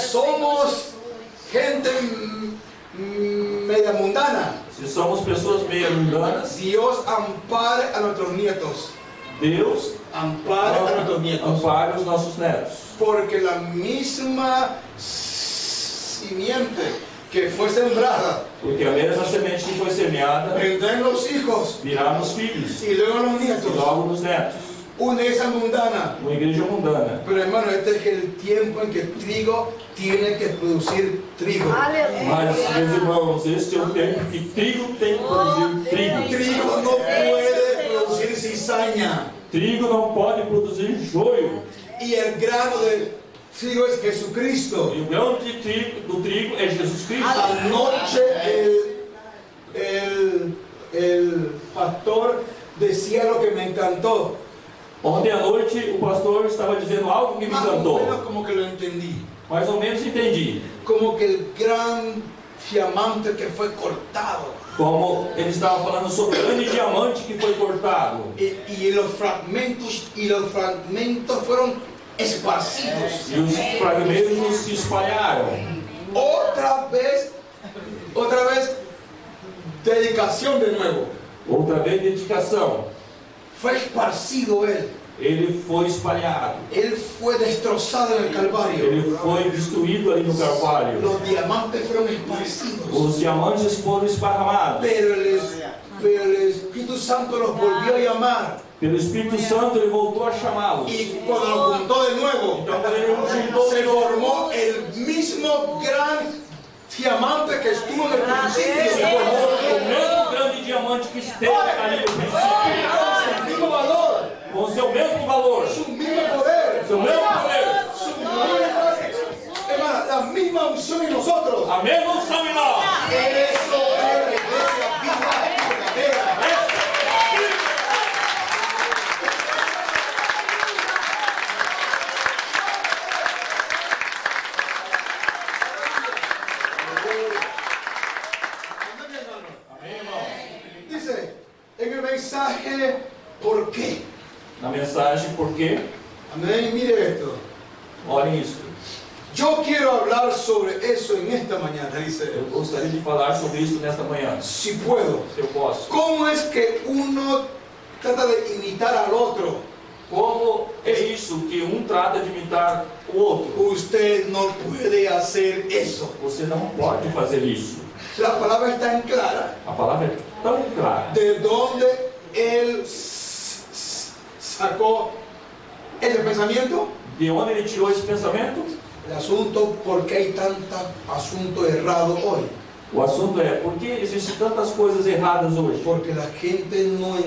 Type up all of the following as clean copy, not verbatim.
somos gente media mundana, se somos pessoas meio mundanas, Dios ampare a nuestros nietos. Deus Ampare a nuestros nietos. ampare os nossos netos. Porque la misma simiente que fue sembrada Porque a mesma semente que foi semeada vendrá en los hijos virá nos filhos y luego en los e nietos. logo nos netos. Una iglesia mundana. Uma igreja mundana. Pero hermano, este es el tiempo en que el trigo tiene que producir trigo. Mas, meus irmãos, este é o tempo que trigo tem que produzir trigo. Trigo no puede producir cizaña. Trigo não pode produzir joio. Y el grano de trigo es Jesucristo. E o grão de do trigo é Jesus Cristo. Anoche el pastor decía lo que me encantó. Ontem à noite o pastor estava dizendo algo que me Más o encantou. menos como que lo entendí. Mais ou menos entendi. Como que el gran diamante que fue cortado. Como ele estava falando sobre o grande diamante que foi cortado. Y los fragmentos fueron esparcidos. E os fragmentos se espalharam. Otra vez, dedicación de nuevo. Outra vez dedicação. Fue esparcido él. Ele foi espalhado. Él fue destrozado en el Calvario. Ele foi destruído ali no Carvalho. Los diamantes fueron esparcidos. Os diamantes foram esparramados. Pero el Espíritu Santo los volvió a llamar. Pelo Espírito Santo ele voltou a chamá-los. Y cuando los juntó de nuevo, Então quando ele os juntou, se formó el mismo gran diamante que estuvo en el se principio. formou o mesmo grande diamante que esteve ali no princípio. Con su mismo valor, Com o seu mesmo valor, su mismo poder, seu mesmo poder, hermano, la misma unción en nosotros. a mesma unção em nós. Eso es la iglesia viva y verdadera. Dice en el mensaje, ¿por qué? Na mensagem, por quê? Amén, mire esto. Olhem isso. Yo quiero hablar sobre eso en esta mañana, dice Eu él. gostaria de falar sobre isso nesta manhã, Si puedo. se eu posso. ¿Cómo es que uno trata de imitar al otro? Como é isso que um trata de imitar o outro? Usted no puede hacer eso. Você não pode fazer isso. La palabra está en clara. A palavra é tão clara. ¿De dónde él sacó ese pensamiento? De onde ele tirou esse pensamento? El asunto, ¿por qué hay tanto asunto errado hoy? O assunto é, por que existem tantas coisas erradas hoje? Porque la gente no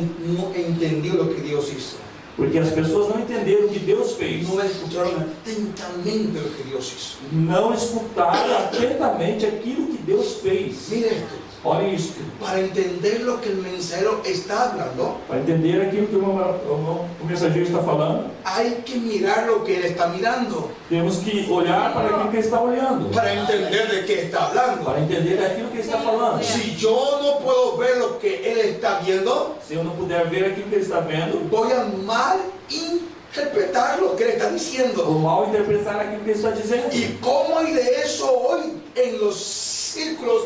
entendió lo que Dios hizo. Porque as pessoas não entenderam o que Deus fez. No escucharon atentamente lo que Dios hizo. Não escutaram atentamente aquilo que Deus fez. Mire esto. Olhem isso. Para entender lo que el mensajero está hablando, Para entender aquilo que o mensageiro está falando, hay que mirar lo que él está mirando. temos que olhar para aquilo que ele está olhando. Para entender de qué está hablando. Para entender aquilo que ele está falando. Si yo no puedo ver lo que él está viendo, Se eu não puder ver aquilo que ele está vendo, voy a mal interpretar lo que él está diciendo. vou mal interpretar aquilo que ele está dizendo. ¿Y cómo hay de eso hoy en los círculos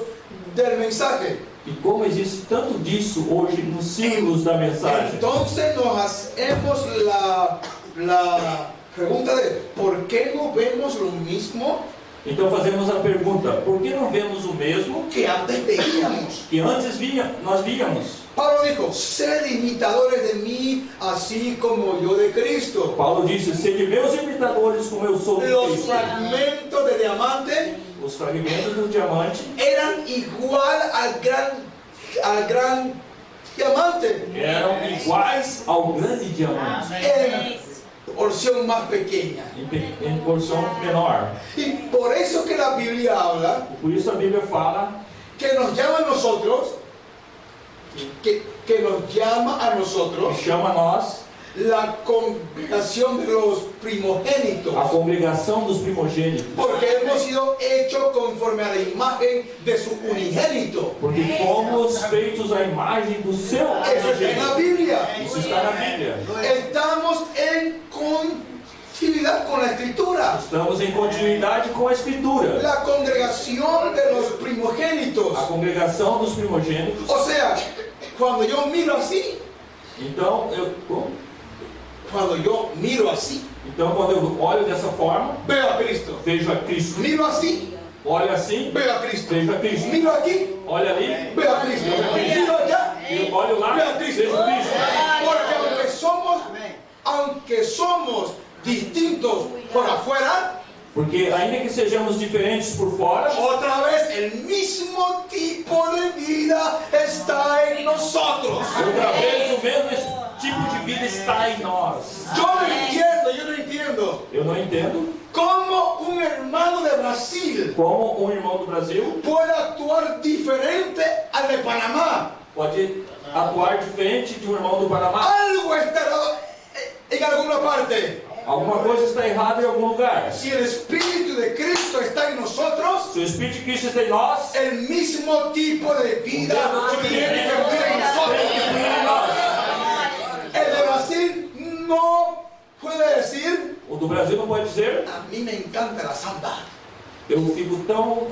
del mensaje? E como existe tanto disso hoje nos círculos da mensagem. Entonces nos hacemos la pregunta de ¿por qué no vemos lo mismo Então fazemos a pergunta, por que não vemos o mesmo que antes veíamos? que antes nós víamos? Pablo dijo, sed imitadores de mí, así como yo de Cristo. Paulo disse, sede meus imitadores como eu sou de Los Cristo. fragmentos de diamante Os fragmentos do diamante eran igual al gran diamante, eram iguais ao grande diamante, en porción más pequeña. em porção menor. Y por eso que la Biblia habla, Por isso a Bíblia fala que nos llama a nosotros, que nos llama a que nosotros chama a nós la congregación de los primogénitos, a congregação dos primogênitos. porque hemos sido hechos conforme a la imagen de su unigénito. Porque fomos feitos à imagem do seu Eso está en la primogênito. Biblia. Isso está na Bíblia. Estamos en continuidad con la Escritura. Escritura. Estamos em continuidade com a Escritura. La congregación de los primogénitos. A congregação dos primogênitos. O sea, cuando yo miro así, Então, quando eu olho dessa forma, veo a Cristo. vejo a Cristo. Miro así, Olho assim, veo a Cristo. vejo a Cristo. Miro aquí, Olho ali, veo a Cristo. Miro allá, eu olho lá, veo a Cristo. vejo Cristo. Porque aunque somos distintos por afuera, Porque ainda que sejamos diferentes por fora, otra vez el mismo tipo de vida está en nosotros. outra vez o mesmo tipo de vida está em nós. Yo no entiendo Eu não entendo cómo un hermano de Brasil como um irmão do Brasil puede actuar diferente al de Panamá. pode atuar diferente de um irmão do Panamá. Algo está errado en alguna parte. Alguma coisa está errada em algum lugar. Si el Espíritu de Cristo está en nosotros, Se o Espírito de Cristo está em nós, el mismo tipo de vida tiene que fluir en nosotros. tem que fluir em nós. El de Brasil no puede decir, O do Brasil não pode dizer: a mí me encanta la samba. eu fico tão.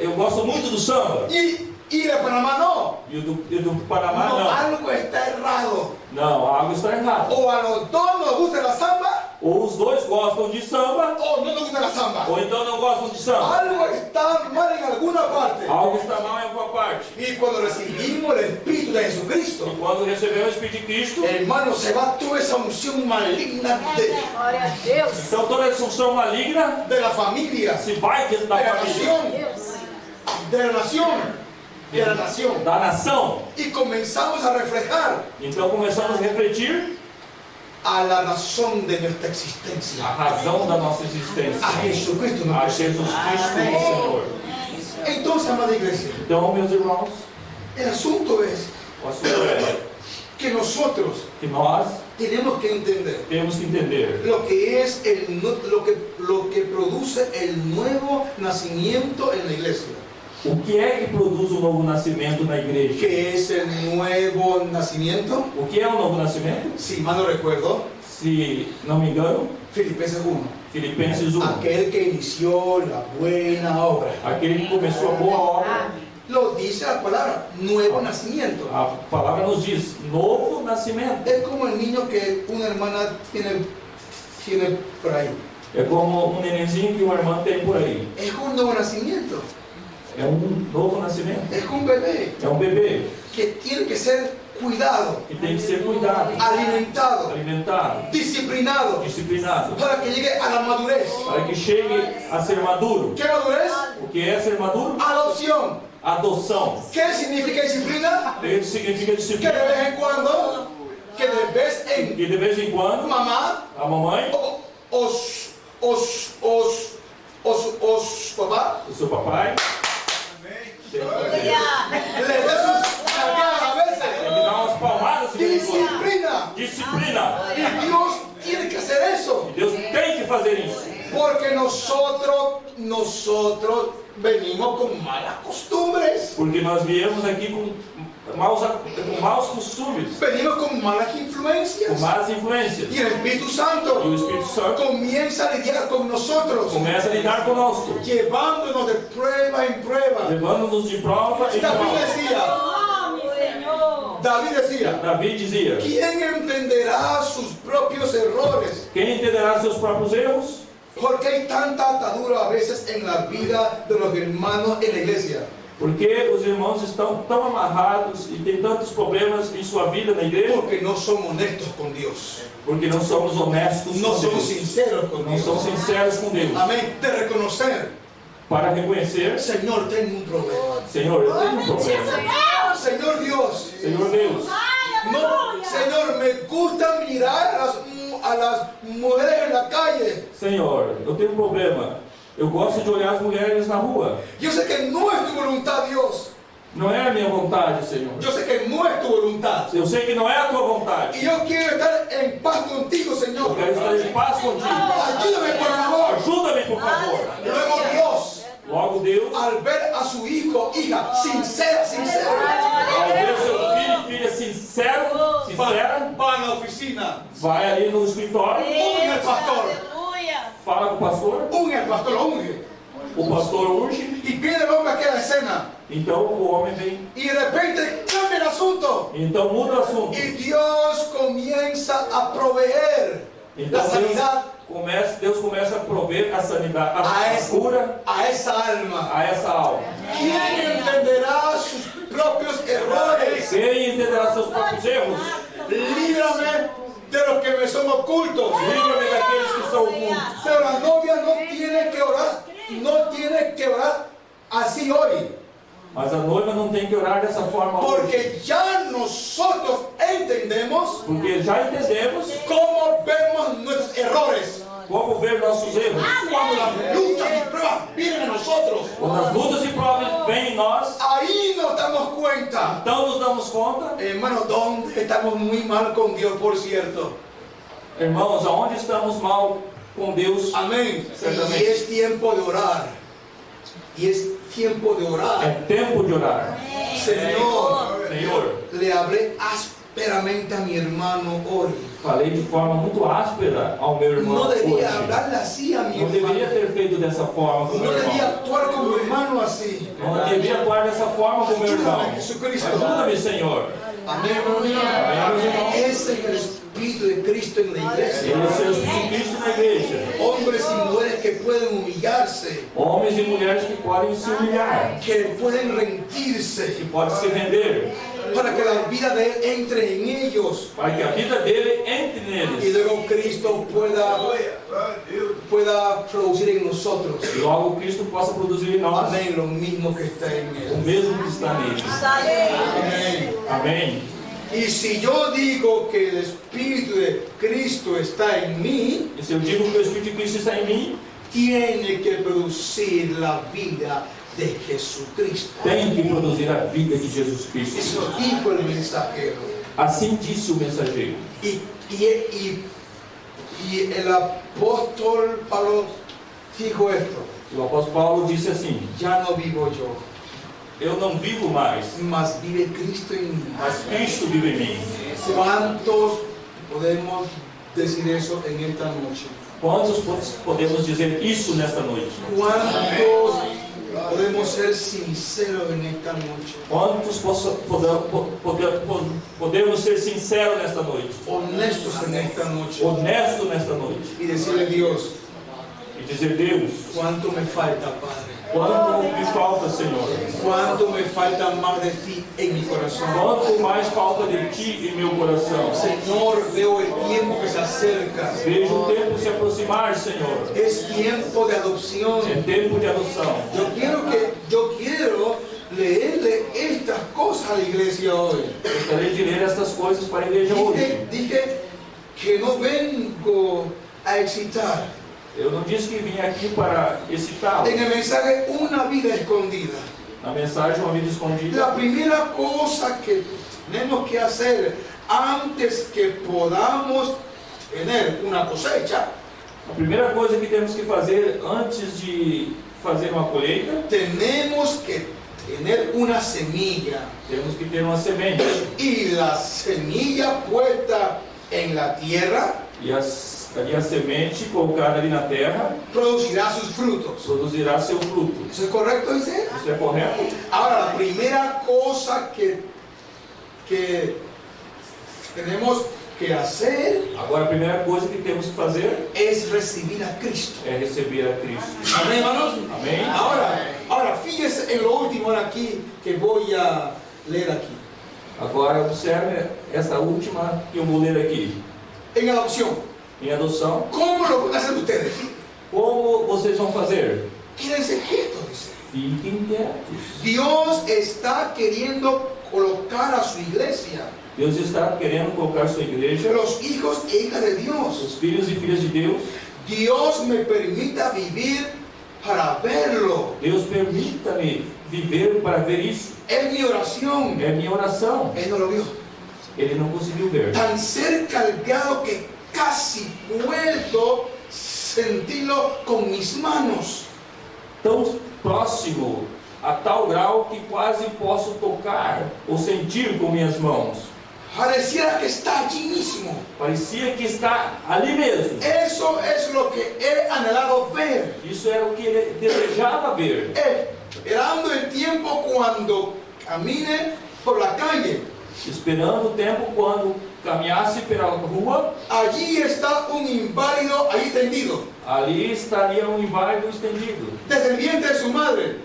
Eu gosto muito do samba. Y de Panamá no. E o do Panamá No, não. algo está errado. Não, algo está errado. O a los dos nos gusta la samba, Ou os dois gostam de samba, o no nos gusta la samba. ou então não gostam de samba. Algo está mal en alguna parte. Algo está mal em alguma parte. Y cuando recibimos el Espíritu de Jesucristo, E quando recebemos o Espírito de Cristo, hermano, se va toda esa unción maligna Glória a Deus. então toda essa unção maligna de la familia, se vai dentro da de la família, nación, de la nación, de la nación. da nação. Y comenzamos a reflejar Então começamos a refletir a la razón de nuestra existencia, a razão da nossa existência, a Jesucristo. a Jesus Cristo, o Senhor. Entonces, amada iglesia, Então, meus irmãos, el asunto es o assunto é que nosotros que nós tenemos que entender temos que entender lo que es lo que produce el nuevo nacimiento en la iglesia. o que é que produz o novo nascimento na igreja. ¿Qué es el nuevo nacimiento? O que é o novo nascimento? Si mal no recuerdo, Se não me engano, Filipenses 1. Filipenses 1. Aquel que inició la buena obra. Aquele que começou a boa obra. Lo dice la palabra, nuevo nacimiento. A palavra nos diz, novo nascimento. Es como el niño que una hermana tiene por ahí. É como um nenenzinho que uma irmã tem por aí. Es un nuevo nacimiento. É um novo nascimento. Es un bebé É um bebê que tiene que ser cuidado, que tem que ser cuidado, alimentado, alimentado, disciplinado, disciplinado, para que llegue a la madurez. para que chegue a ser maduro. ¿Qué madurez? O que é ser maduro? Adopción. Adoção. ¿Qué significa disciplina? Isso significa Que de disciplina. vez en cuando, que de vez en E de vez em quando, mamá, a mamãe, papá, o seu papai, tem que le dé sus cargadas a veces. dar umas palmadas de vez em quando. Disciplina. Disciplina. Y Dios tiene que hacer eso. E Deus tem que fazer isso. Porque nosotros venimos con malas costumbres. Porque nós viemos aqui com maus costumes, Venimos con malas com influencias. más influências. Y el Espíritu E o Santo Espírito Santo comienza a lidiar con nosotros, começa a lidar conosco, llevándonos de prueba en prueba. levando-nos de prova em David prova. decía, David decía, Davi dizia: ¿quién entenderá sus propios errores? quem entenderá seus próprios erros? Porque hay tanta atadura a veces en la vida de los hermanos en la iglesia. Porque os irmãos estão tão amarrados e têm tantos problemas em sua vida na igreja, Porque no somos honestos con Dios. porque não somos honestos No com somos Deus, sinceros con não somos Dios. sinceros com Deus, Amén. De reconocer, para reconhecer: Señor, tengo un problema. Senhor, eu tenho um problema. Señor Dios, Senhor Deus, no, Señor, me gusta mirar a las mujeres en la calle. Senhor, eu tenho um problema. Eu gosto de olhar as mulheres na rua. Yo sé que no es tu voluntad, Dios. Não é a minha vontade, Senhor. Yo sé que no es tu voluntad. Eu sei que não é a tua vontade. Y yo quiero estar en paz contigo, Eu Señor. quero estar em paz contigo. Ayúdame, por favor. Ajuda-me, por favor. Luego Dios, Logo Deus, al ver a su hija sincera, ao ver seu filho e filha sincera, va a la oficina. vai ali no escritório ¿Cómo es el pastor? fala com o pastor, el pastor lo unge. o pastor unge, Y viene el hombre aquí a la escena. então o homem vem, Y de repente cambia el asunto. então muda o assunto. Y Dios comienza a proveer la sanidad Deus começa a prover a sanidade, a cura a esa alma. a essa alma. ¿Quién entenderá sus propios errores? Quem entenderá seus próprios erros? Líbrame de los que me son ocultos. Livra-me daqueles que são ocultos. Pero la novia no tiene que orar así hoy. Mas a noiva não tem que orar dessa forma hoje. Porque ya nosotros entendemos Porque já entendemos cómo vemos nuestros errores. como ver nossos erros. Cuando las luchas y pruebas vienen a nosotros, Quando as lutas e provas vêm em nós, ahí nos damos cuenta. então nos damos conta, Hermano, ¿dónde estamos muy mal con Dios, por cierto? irmãos, aonde estamos mal com Deus. Amén. Certamente. Y es tiempo de orar. Y es tiempo de orar. É tempo de orar. Señor, Senhor, le hablé ásperamente a mi hermano hoy. falei de forma muito áspera ao meu irmão No hoje. debía hablarle así a mi Não deveria hermano. ter feito dessa forma com o No meu debía irmão. actuar con mi hermano así. Não devia atuar dessa forma com o meu irmão. Ayúdame, Jesucristo. Ajuda-me, Senhor. Amén, hermano mío. Amén, meus irmãos. Ese es el Espíritu de Cristo en la iglesia. Ele é o seu Cristo na igreja. Hombres y mujeres que pueden humillarse, Homens e mulheres que podem se humilhar, que pueden rendirse, que podem se render, para que la vida de Él entre en ellos. para que a vida dele entre Y neles. luego Cristo pueda producir en nosotros. E logo Cristo possa produzir em nós Amén, lo mismo que está en o Él. mesmo que está nele. Amén. Amém. Y si yo digo que el Espíritu de Cristo está en mí, E se eu digo que o Espírito de Cristo está em mim, tiene que producir la vida de Jesucristo. tem que produzir a vida de Jesus Cristo. Eso dijo el mensajero. Assim disse o mensageiro. Y el apóstol Pablo dijo esto: O apóstolo Paulo disse assim: ya no vivo yo, eu não vivo mais, mas vive Cristo en mí. mas Cristo vive em mim. ¿Cuántos podemos decir eso en esta noche? Quantos podemos dizer isso nesta noite? ¿Cuántos podemos ser sinceros en esta noche? Quantos podemos ser sinceros nesta noite? Honestos en esta noche. Honesto nesta noite? Y decirle: Dios, E dizer: Deus, ¿cuánto me falta, Padre? quanto me falta, Senhor? ¿Cuánto me falta más de ti en mi corazón? Quanto mais falta de Ti em meu coração? Señor, veo el tiempo que se acerca. Vejo o tempo se aproximar, Senhor. Es tiempo de adopción. É tempo de adoção. Yo quiero leerle estas cosas a la iglesia hoy. Gostaria de ler estas coisas para a igreja hoje. Dije que no vengo a excitar. Eu não disse que vim aqui para excitá-lo. En el mensaje, una vida escondida. Na mensagem, uma vida escondida. La primera cosa que tenemos que hacer antes que podamos tener una cosecha, A primeira coisa que temos que fazer antes de fazer uma colheita, tenemos que tener una semilla. temos que ter uma semente. Y la semilla puesta en la tierra E a semente colocada ali na terra producirá sus frutos. produzirá seu fruto. ¿Eso es correcto, dice? Isso é correto? Ahora, la primera cosa que tenemos que hacer Agora, a primeira coisa que temos que fazer es recibir a Cristo. é receber a Cristo. Amén, hermanos. Amém? Ahora, fíjese en lo último aquí que voy a leer aquí. Agora, observe essa última que eu vou ler aqui. En adopción. Em adoção, ¿Cómo lo van a hacer ustedes? como vocês vão fazer? Quédense quietos, dice. Fiquem quietos. Dios está queriendo colocar a su iglesia, Deus está querendo colocar sua igreja, los hijos e hijas de Dios. os filhos e filhas de Deus. Dios me permita vivir para verlo. Deus permita-me viver para ver isso. Es mi oración. É minha oração. Él no lo vio. Ele não conseguiu ver. Tan cerca al grado que casi puedo sentirlo con mis manos. Tão próximo, a tal grau que quase posso tocar ou sentir com minhas mãos. Pareciera que está allí mismo. Parecia que está ali mesmo. Eso es lo que he anhelado ver. Isso era o que ele desejava ver. Esperando el tiempo cuando camine por la calle. Esperando o tempo quando caminhasse pela rua, Allí está un inválido ahí tendido, ali estaria um inválido estendido, desde el vientre de su madre.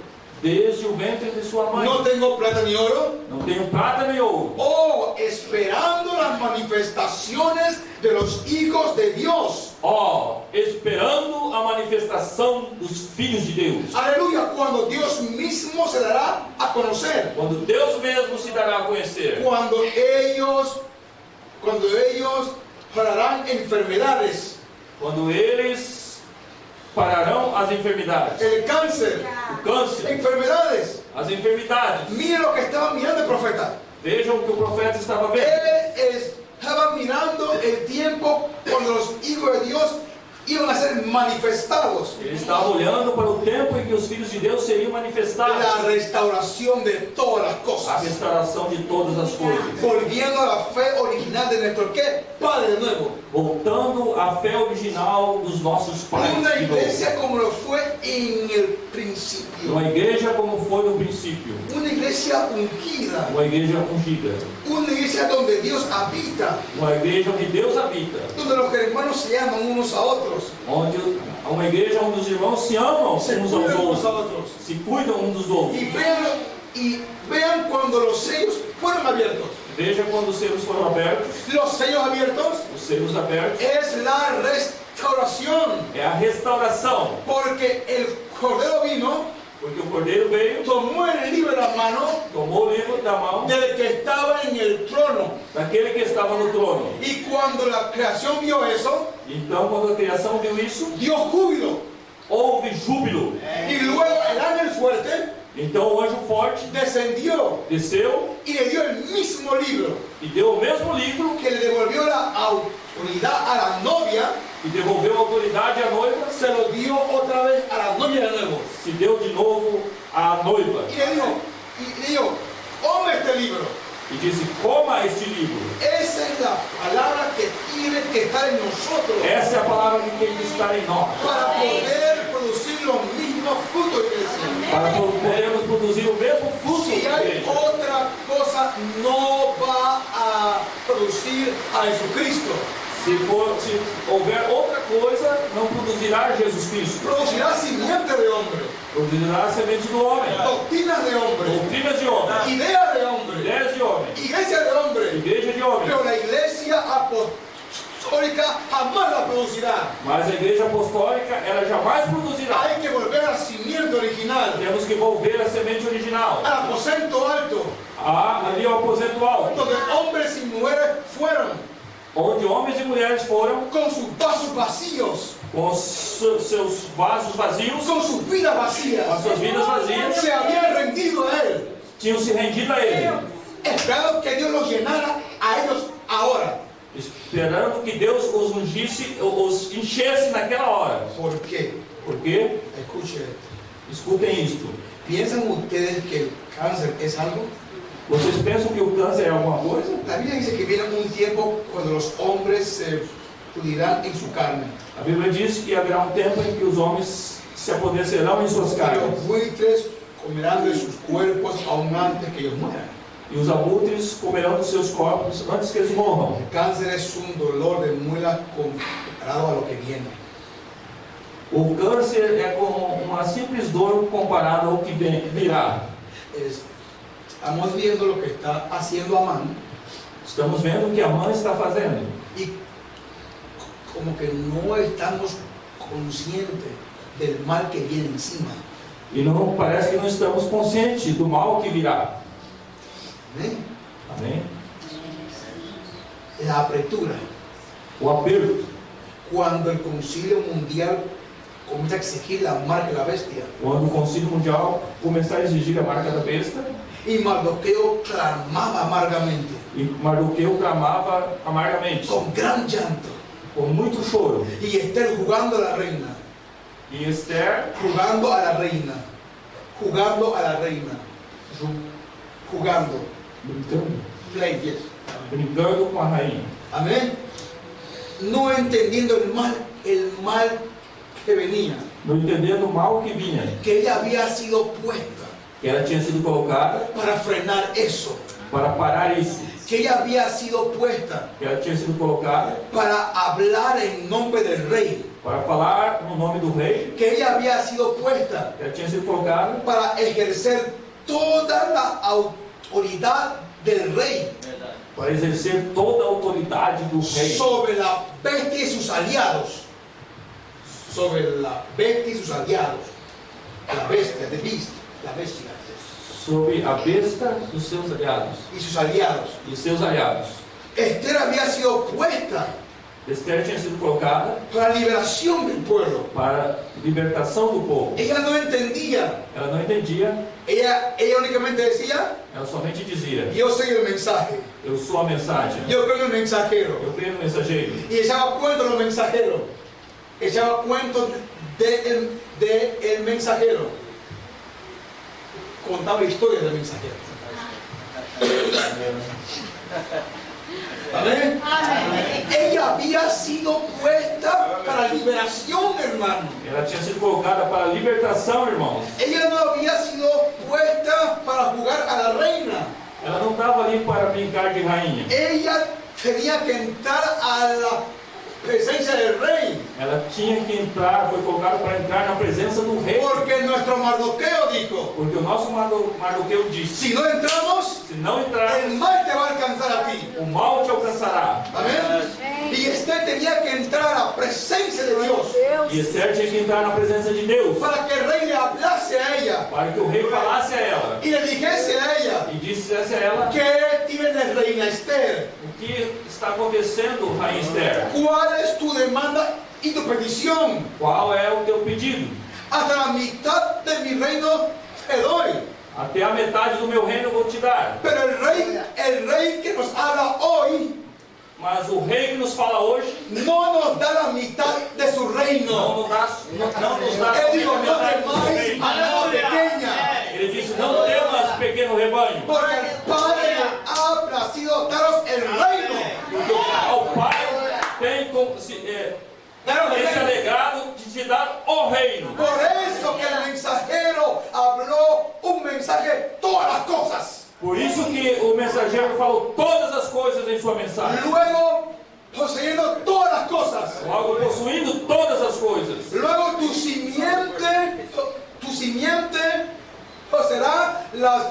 desde o ventre de sua mãe. No tengo plata ni oro. Não tenho prata nem ouro. Oh, esperando las manifestaciones de los hijos de Dios. Ó, esperando a manifestação dos filhos de Deus. Aleluya, cuando Dios mismo se dará a conocer. Quando Deus mesmo se dará a conhecer. Cuando ellos pararán enfermedades. Quando eles pararão as enfermidades. El cáncer, O câncer, enfermedades. as enfermidades. Mire lo que estaba mirando el profeta. Vejam o que o profeta estava vendo. Él estaba mirando el tiempo cuando los hijos de Dios iban a ser manifestados. Ele estava olhando para o tempo em que os filhos de Deus seriam manifestados. La restauración de todas las A cosas. restauração de todas as coisas. Volviendo a la fe original de nuestro ¿qué? Padre de nuevo. Voltando à fé original dos nossos pais. Una de novo. iglesia como lo fue en el principio. Uma igreja como foi no princípio. Una iglesia ungida. Uma igreja ungida. Una iglesia donde Dios habita. Uma igreja onde Deus habita. Donde los hermanos se aman unos a otros. Onde uma igreja onde os irmãos se amam Se uns cuidan aos unos a outros. otros. Se cuidam uns dos outros. Y vean cuando los sellos fueron abiertos. Veja quando os selos foram abertos. Los sellos abiertos Os selos abertos. es la restauración. É a restauração. Porque el Cordero vino, Porque o Cordeiro veio, tomó el libro en la mano tomou o livro da mão del que estaba en el trono. daquele que estava no trono. Y cuando la creación vio eso, Então, quando a criação viu isso, dio júbilo. houve júbilo. Y luego el ángel fuerte Então o anjo forte descendió desceu y le dio el mismo libro e deu o mesmo livro que le devolvió la autoridad a la novia, e devolveu a autoridade à noiva, se lo dio otra vez a la novia de nuevo. se deu de novo à noiva Y le dijo, toma este libro. e disse: coma este livro. Esa es la palabra que tiene que estar en nosotros Essa é a palavra que tem que estar em nós, para poder producir los mismos frutos, iglesia. para podermos produzir o mesmo fruto. Si hay igreja. otra cosa, no va a producir a Jesucristo. Se houver outra coisa, não produzirá Jesus Cristo. Producirá simiente de hombre, Produzirá a semente do homem, doctrinas de hombre, doutrinas de homem, ideas de hombre, ideias de homem, iglesia de hombre. igreja de homem. Pero la iglesia apostólica jamás la producirá. Mas a igreja apostólica, ela jamais produzirá. Hay que volver al cimiento original, Temos que volver a semente original. al aposento alto, Ali ao aposento alto, donde hombres y mujeres fueron onde homens e mulheres foram con sus vasos vacíos, com seus vasos vazios, con sus vidas com vacías, suas vidas vazias, se habían rendido a Él, tinham se rendido a Ele, esperando que Dios los llenara a ellos ahora. esperando que Deus os ungisse, os enchesse naquela hora. ¿Por qué? Porque, Escuche, escutem isto, ¿piensan ustedes que el cáncer es algo? vocês pensam que o câncer é alguma coisa? La Biblia dice que viene un tiempo cuando los hombres se pudrirán en su carne. A Bíblia diz que haverá um tempo em que os homens se apoderarão em suas Y carnes, los buitres comerán de sus cuerpos aún antes que ellos mueran. e os abutres comerão dos seus corpos antes que eles morram. El cáncer es un dolor de muela comparado a lo que viene. O câncer é como uma simples dor comparada ao que virá. Estamos viendo lo que está haciendo Amán Estamos vendo o que a mãe está fazendo. y como que no estamos conscientes del mal que viene encima. E não parece que não estamos conscientes do mal que virá. ¿Amén? Amém? La apertura. O aperto. Cuando el Concilio Mundial comienza a exigir la marca de la bestia Quando o Concílio Mundial começar a exigir a marca da besta, y Mardoqueo clamaba amargamente, e Mardoqueu clamava amargamente, con gran llanto, com muito choro. y Esther jugando a la reina, E Esther, jugando a la reina, jugando a la reina, jugando, então, play, yes. brincando com a rainha. Amén. No entendiendo el mal que venía. Não entendendo o mal que vinha. Que ella había sido puesta Que ela tinha sido colocada para frenar eso. para parar isso. Que ella había sido puesta Que ela tinha sido colocada para hablar en nombre del rey. para falar no nome do rei. Que ella había sido puesta Que ela tinha sido colocada para ejercer toda la autoridad del rey para exercer toda a autoridade do rei sobre la bestia y sus aliados. Sobre la bestia y sus aliados. La bestia, the beast, la bestia. sobre a besta dos seus aliados Y sus aliados. e seus aliados. Esther había sido puesta Esther tinha sido colocada para la liberación del pueblo. para libertação do povo. Ella no entendía. Ela não entendia, Ella únicamente decía, ela somente dizia: yo soy el mensaje. eu sou a mensagem, Yo creo en el mensajero. eu creio no mensageiro. Y echaba cuentos de los mensajeros. Echaba cuentos del mensajero. Contaba historias del mensajero. ¿Amén? Ella había sido puesta para liberación, hermano. Ela tinha sido colocada para a libertação, irmãos. Ella no había sido puesta para jugar a la reina. Ela não estava ali para brincar de rainha. Ella tenía que entrar a la presencia del rey. Ela tinha que entrar, foi colocada para entrar na presença do rei. Porque nuestro Mardoqueo dijo, Porque o nosso Mardoqueu disse: si no entramos, se não entrar, el mal te va a alcanzar a ti. o mal te alcançará. Amén. Y Esther tenía que entrar a la presencia de Dios E Esther tinha que entrar na presença de Deus para que el rey le hablase a ella para que o rei falasse a ela y le dijese a ella, e dissesse a ela: ¿qué tienes, reina Esther? o que está acontecendo, rainha Esther? ¿Cuál es tu demanda y tu petición? Qual é o teu pedido? Hasta la mitad de mi reino te doy. Até a metade do meu reino eu vou te dar. Pero el rey que nos habla hoy Mas o rei que nos fala hoje no nos da la mitad de su reino. não nos dá Él dijo, a no metade do seu temáis reino. manada pequeña, Ele disse: não temas, pequeno rebanho, porque el Padre le ha placido daros el reino. porque o Pai tem esse alegado de te dar o reino. Por eso que el mensajero habló un mensaje, todas las cosas. Por isso que o mensageiro falou todas as coisas em sua mensagem. Luego, poseyendo todas las cosas. Logo, possuindo todas as coisas. Luego tu simiente será las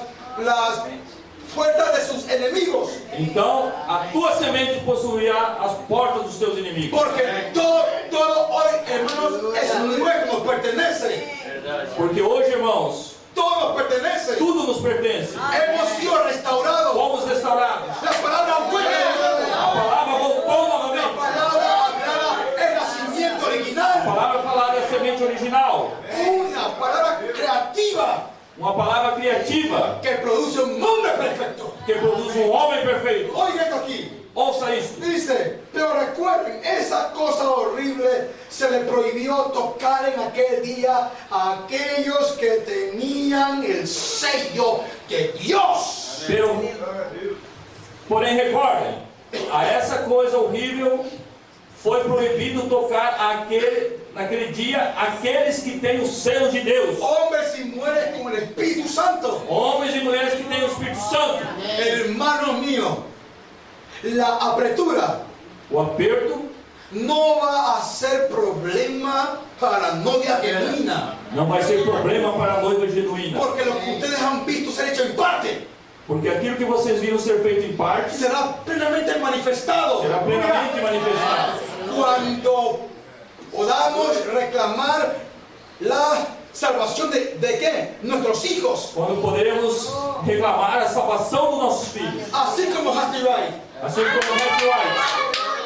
puertas de sus enemigos. Então, a tua semente possuirá as portas dos teus inimigos. Porque todo hoy, hermanos, es nuestro, nos pertenece. Porque hoje, irmãos, Todo nos pertenece. tudo nos pertence. Hemos sido restaurados. Fomos restaurados. La palabra vuelve. A palavra voltou La novamente. palabra hablada es nacimiento A original. palavra falada é a semente original. Una palabra creativa Uma palavra criativa que produce un hombre perfecto. que produz um homem perfeito. Oiga esto aquí. Ouça isso. Dice, pero recuerden, esa cosa horrible se le prohibió tocar en aquel día a aquellos que tenían el sello de Dios. Porém, recordem, a essa coisa horrível foi proibido tocar naquele dia aqueles que têm o selo de Deus. Hombres y mujeres con el Espíritu Santo. Homens e mulheres que têm o Espírito Santo. Hermanos míos, la apertura O aperto no va a ser problema para la novia genuina. não vai ser problema para a noiva genuína. Porque lo que ustedes han visto ser hecho en parte Porque aquilo que vocês viram ser feito em parte será plenamente manifestado. será plenamente manifestado. Cuando podamos reclamar la salvación de qué? Nuestros hijos. Quando poderemos reclamar a salvação dos nossos filhos. Así como Hatirai. Assim como Matthew White.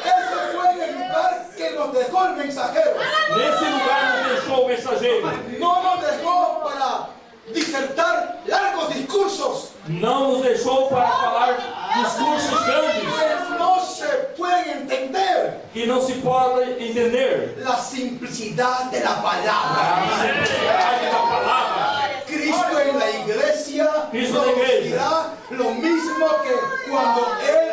Ese fue el lugar que nos dejó el mensajero. Nesse lugar nos deixou o mensageiro. No nos dejó para disertar largos discursos Não nos deixou para falar discursos grandes que no se pueden entender. que não se pode entender. La simplicidad de la A palabra. simplicidade da palavra. Cristo en la iglesia Cristo nos en la iglesia. dirá lo mismo que cuando Él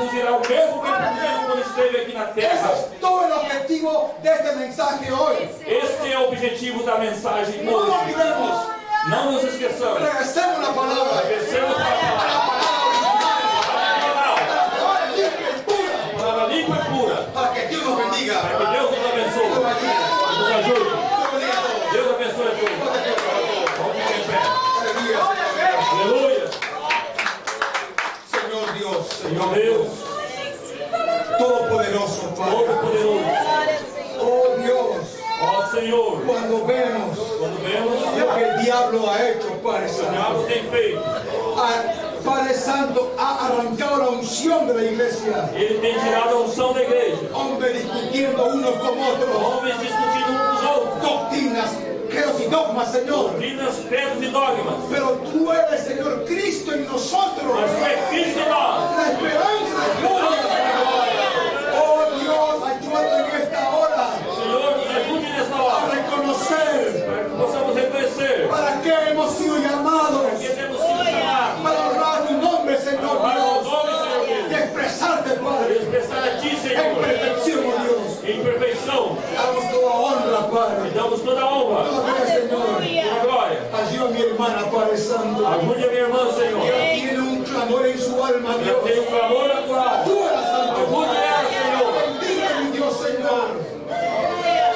produzirá o mesmo que produziu quando esteve aqui na Ese terra. es todo el objetivo de este mensaje hoy. Este é o objetivo da mensagem No lo hoje. olvidemos. Não nos esqueçamos. Regresemos a la palabra. Regresemos para a palavra. A palavra limpa e pura. Para que Dios nos bendiga. Para que Deus nos abençoe. Nos ajude. Deus abençoe a todos. Vamos ficar em pé. Aleluia. Señor Dios, Senhor Deus, Todopoderoso, Padre. Todo-Poderoso. Oh Dios, Ó Senhor, cuando vemos quando vemos lo que el diablo ha hecho, Padre o Santo, diabo tem feito, Padre Santo ha arrancado la unción de la iglesia. ele tem tirado a unção da igreja. Hombres discutiendo unos con otros, Homens discutindo uns com os outros. doctrinas, credos y dogmas, Señor. Doutrinas, credos e dogmas. Pero tú eres, Señor, Cristo en nosotros, Mas tu és Cristo em nós. la esperanza de gloria. Oh Dios, ayúdanos en esta hora Senhor, nos ajude nesta a hora. reconocer Para que possamos reconhecer para qué hemos sido llamados, que temos sido chamados. para honrar tu nombre, Señor Para o Dios, nome, Senhor y Deus. expresarte, E Padre, expressar a Ti, en Senhor. perfección, oh Dios. Em perfeição. Damos toda honra, E Padre, damos toda a honra. toda gloria, Señor. Toda a glória. Ayuda a mi hermana, Padre Santo. Ajude a minha irmã, Senhor. Ella tiene un clamor en su alma, Ela Dios. tem um clamor na tua alma. Ayúdala, Santo Ajude Padre. ela, Senhor. Bendiga, mi Dios, Señor.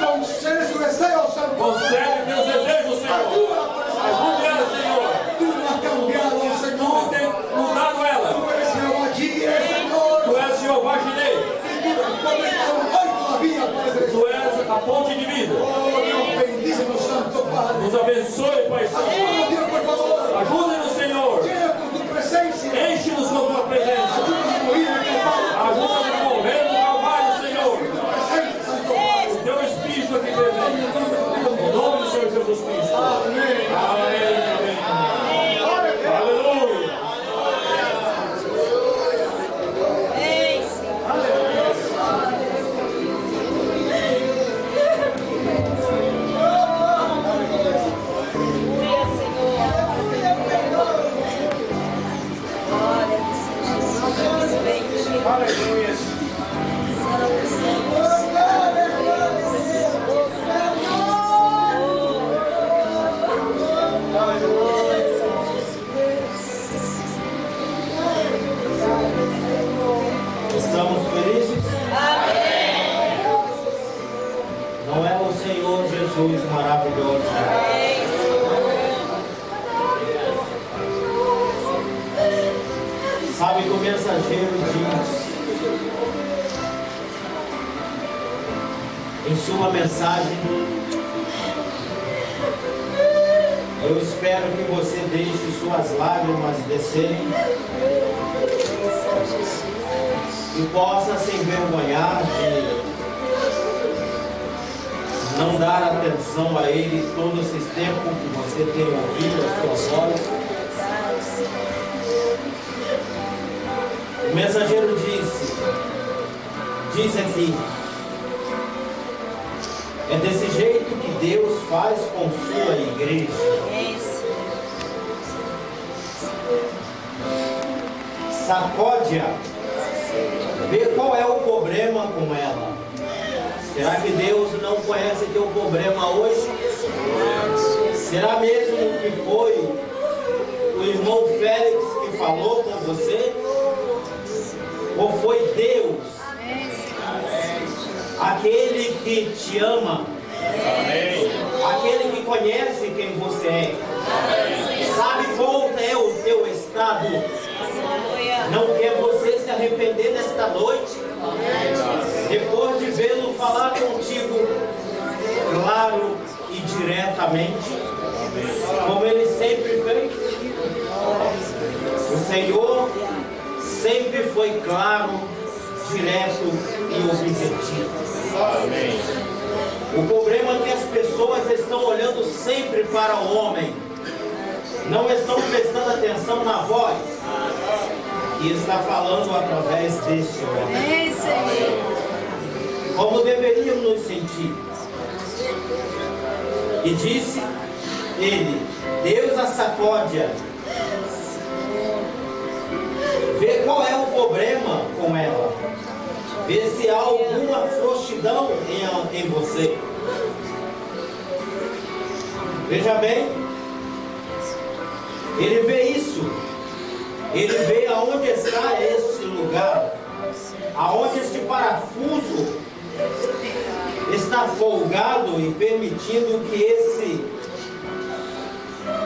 Concede su deseo, Santo. Concede meus desejos, Senhor. Ayúdala, Padre Santo. Ajude ela, Senhor. Tú no has cambiado, Tu Señor. tem mudado ela. Tú eres Jehová Jireh, Señor. Tu és Jeová Jireh. Y tú respondes con hoy todavía, Padre. Tu és a ponte de vida. Oh, Dios, bendícenos, Santo Padre. Nos abençoe, Pai Santo. Ayúdanos, Dios, por favor. Ajude-nos, Senhor. Llena con tu presencia. Enche-nos com a tua presença. Ayúdanos a morir en el Calvario. Ajuda-nos a morrer no Calvário, Senhor. Tu presencia, Santo Padre. O teu Espírito aqui presente. Em nome do Senhor Jesus Cristo. Amén. Amém. Amém. Aleluia. Estamos felizes? Não é o Senhor Jesus maravilhoso? Sabe que o mensageiro diz em sua mensagem: eu espero que você deixe suas lágrimas descerem e possa se envergonhar de não dar atenção a Ele todo esse tempo que você tem ouvido a sua voz. O mensageiro diz aqui: é desse jeito que Deus faz com sua igreja. Sacode-a, vê qual é o problema com ela. Será que Deus não conhece teu problema hoje? Será mesmo que foi o irmão Félix que falou com você? Ou foi Deus, aquele que te ama, aquele que conhece quem você é, sabe qual é o teu estado? Não quer você se arrepender nesta noite? Depois de vê-lo falar contigo claro e diretamente, como ele sempre fez. O Senhor sempre foi claro, direto e objetivo. Amém. O problema é que as pessoas estão olhando sempre para o homem, não estão prestando atenção na voz que está falando através deste homem. Como deveríamos nos sentir. E disse ele: Deus a sacode-a, vê qual é o problema com ela. Vê se há alguma frouxidão em você. Veja bem, ele vê isso. Ele vê aonde está esse lugar, aonde este parafuso está folgado e permitindo que esse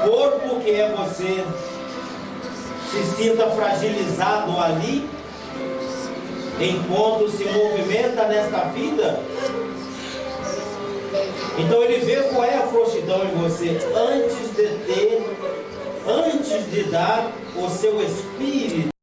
corpo que é você se sinta fragilizado ali, enquanto se movimenta nesta vida. Então ele vê qual é a frouxidão em você antes de dar o seu espírito